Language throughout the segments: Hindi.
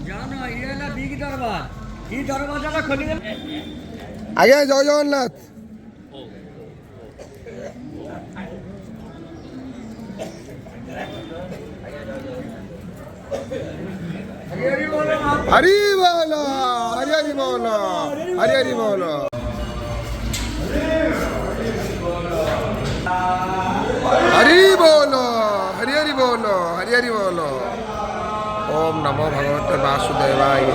জানো ইয়ে হলো বিগ দরবার এই দরবাজাটা খুলে গেল আগে জয় জগন্নাথ। হরি বল হরি হরি বল হরি হরি বল। हरि बोलो हरि हरि बोलो हरि हरि बोलो। ओम नमो भगवते वासुदेवाय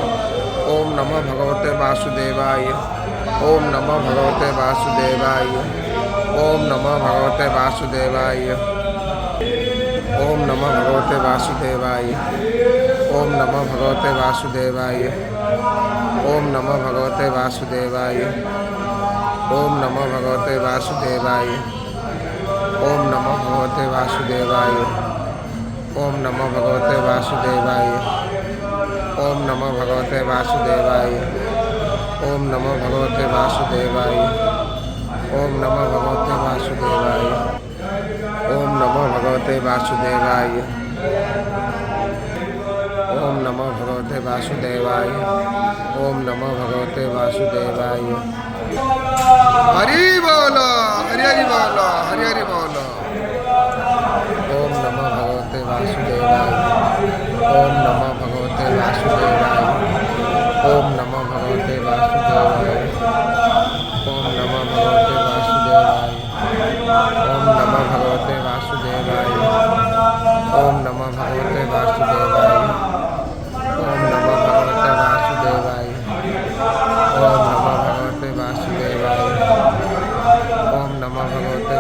ओम नमो भगवते वासुदेवाय ओम नमो भगवते वासुदेवाय ओम नमो भगवते वासुदेवाय ओम नमो भगवते वासुदेवाय ओम नमो भगवते वासुदेवाय ओम नमो भगवते वासुदेवाय ओम नमो भगवते वासुदेवाय ओम नमो भगवते वासुदेवाय ओम नमो भगवते वासुदेवाय ओम नमो भगवते वासुदेवाय ओम नमो भगवते वासुदेवाय ओम नमो भगवते वासुदेवाय ओम नमो भगवते वासुदेवाय ओम नमो भगवते वासुदेवाय ओम नमो भगवते वासुदेवाय। हरि बोलो हरि हरि बोलो हरि हरि बोलो। ओम नमो भगवते वासुदेवाय ओम नमो भगवते वासुदेवाय ओम नमो भगवते वासुदेवाय ओम नमो भगवते वासुदेवाय ओम नमो भगवते वासुदेवाय ओम नमो भगवते वासुदेवाय ओम नमो भगवते वासुदेवाय ओम नमो भगवते वासुदेवाय ओम नमो भगवते